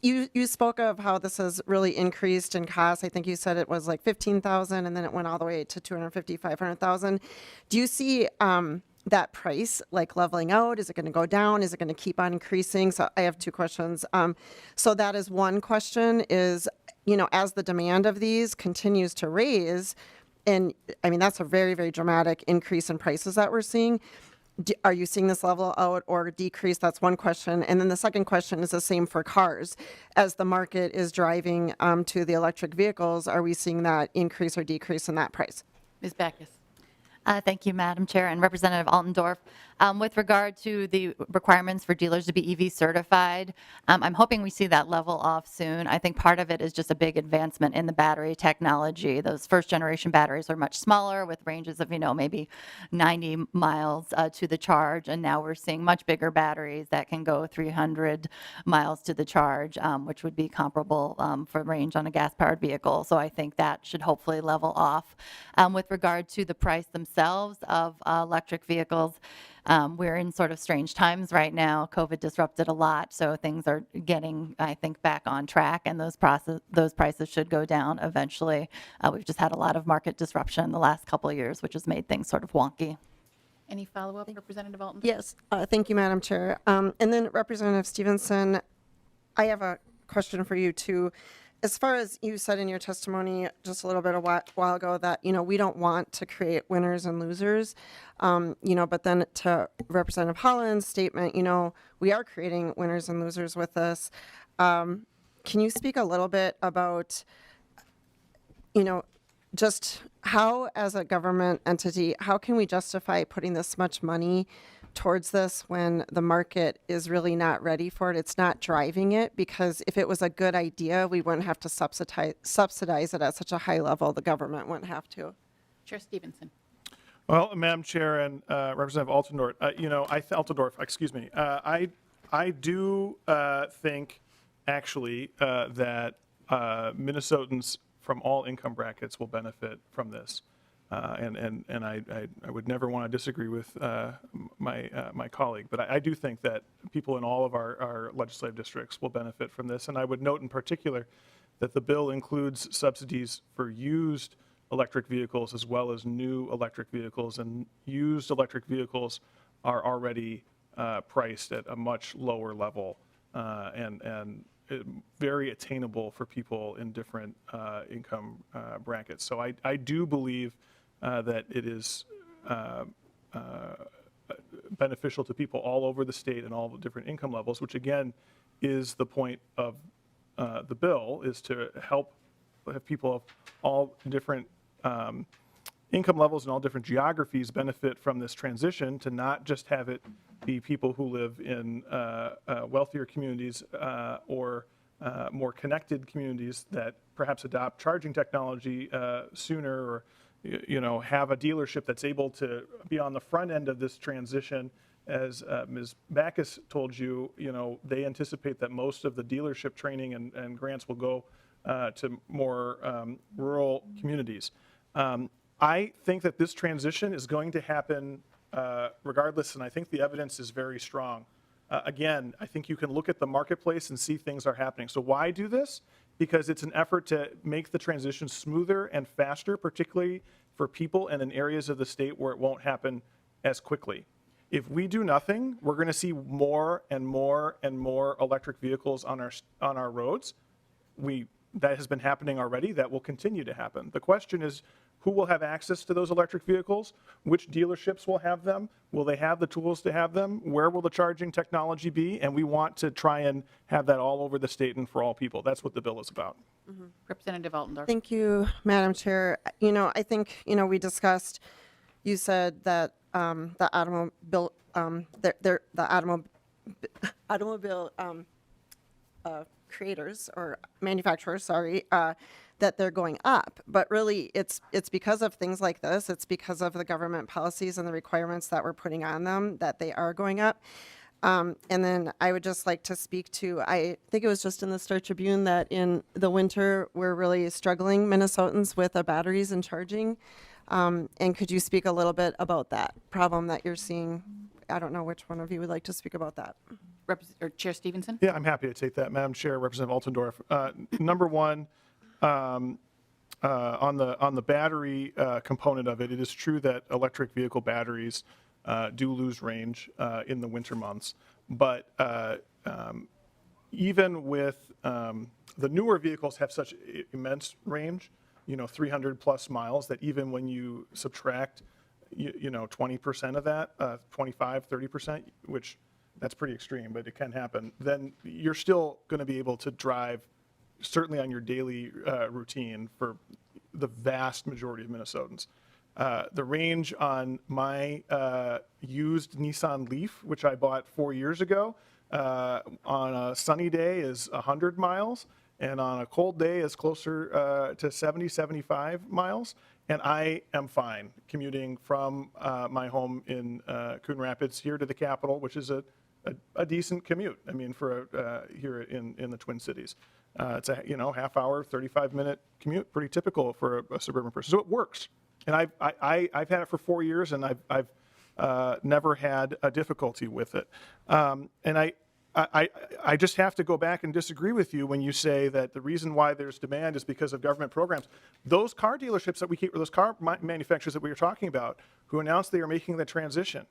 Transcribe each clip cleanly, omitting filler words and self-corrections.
you spoke of how this has really increased in cost. I think you said it was like 15,000 and then it went all the way to 250, 500,000. Do you see that price like leveling out? Is it going to go down? Is it going to keep on increasing? So I have two questions. So that is one question is, as the demand of these continues to raise, and I mean, that's a very, very dramatic increase in prices that we're seeing. Are you seeing this level out or decrease? That's one question. And then the second question is the same for cars. As the market is driving to the electric vehicles, are we seeing that increase or decrease in that price? Ms. Backus. Thank you, Madam Chair and Representative Altendorf. With regard to the requirements for dealers to be EV certified, I'm hoping we see that level off soon. I think part of it is just a big advancement in the battery technology. Those first generation batteries are much smaller with ranges of, maybe 90 miles to the charge. And now we're seeing much bigger batteries that can go 300 miles to the charge, which would be comparable for range on a gas powered vehicle. So I think that should hopefully level off. With regard to the price themselves of electric vehicles, we're in sort of strange times right now. COVID disrupted a lot, so things are getting, I think, back on track, and those prices should go down eventually. We've just had a lot of market disruption in the last couple of years, which has made things sort of wonky. Any follow-up, Representative Alton? Yes. Thank you, Madam Chair. And then Representative Stevenson, I have a question for you too. As far as you said in your testimony just a little bit a while ago that, we don't want to create winners and losers, but then to Representative Holland's statement, we are creating winners and losers with this. Can you speak a little bit about, just how, as a government entity, how can we justify putting this much money towards this when the market is really not ready for it? It's not driving it, because if it was a good idea, we wouldn't have to subsidize it at such a high level. The government wouldn't have to. Chair Stevenson. Well, Madam Chair and Representative Altendorf, I do think actually that Minnesotans from all income brackets will benefit from this. And I would never want to disagree with my colleague, but I do think that people in all of our legislative districts will benefit from this. And I would note in particular that the bill includes subsidies for used electric vehicles as well as new electric vehicles, and used electric vehicles are already priced at a much lower level and very attainable for people in different income brackets. So I do believe that it is beneficial to people all over the state and all the different income levels, which again is the point of the bill, is to help have people of all different income levels and all different geographies benefit from this transition, to not just have it be people who live in wealthier communities or more connected communities that perhaps adopt charging technology sooner, or have a dealership that's able to be on the front end of this transition. As Ms. Backus told you, they anticipate that most of the dealership training and grants will go to more rural communities. I think that this transition is going to happen regardless, and I think the evidence is very strong. Again, I think you can look at the marketplace and see things are happening. So why do this? Because it's an effort to make the transition smoother and faster, particularly for people and in areas of the state where it won't happen as quickly. If we do nothing, we're going to see more and more and more electric vehicles on our roads. That has been happening already. That will continue to happen. The question is, who will have access to those electric vehicles? Which dealerships will have them? Will they have the tools to have them? Where will the charging technology be? And we want to try and have that all over the state and for all people. That's what the bill is about. Mm-hmm. Representative Altendorf. Thank you, Madam Chair. I think, we discussed, you said that the automobile, creators or manufacturers, that they're going up, but really it's because of things like this. It's because of the government policies and the requirements that we're putting on them that they are going up. And then I would just like to speak to, I think it was just in the Star Tribune that in the winter we're really struggling, Minnesotans, with batteries and charging. And could you speak a little bit about that problem that you're seeing? I don't know which one of you would like to speak about that. Chair Stevenson? Yeah, I'm happy to take that, Madam Chair, Representative Altendorf. Number one, on the battery component of it, it is true that electric vehicle batteries do lose range in the winter months, but even with the newer vehicles have such immense range, 300 plus miles, that even when you subtract 20% of that, 25, 30%, which that's pretty extreme, but it can happen, then you're still going to be able to drive, certainly on your daily routine, for the vast majority of Minnesotans. The range on my used Nissan Leaf, which I bought 4 years ago, on a sunny day is 100 miles, and on a cold day is closer to 70, 75 miles. And I am fine commuting from my home in Coon Rapids here to the Capitol, which is a decent commute. I mean, for here in the Twin Cities, it's a half hour, 35-minute commute, pretty typical for a suburban person. So it works, and I've had it for 4 years, and I've never had a difficulty with it. And I just have to go back and disagree with you when you say that the reason why there's demand is because of government programs. Those car dealerships that we keep, or those car manufacturers that we were talking about, who announced they are making the transition,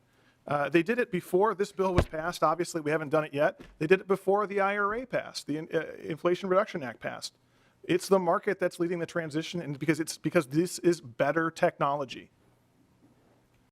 they did it before this bill was passed. Obviously, we haven't done it yet. They did it before the IRA passed, the Inflation Reduction Act passed. It's the market that's leading the transition, and because this is better technology.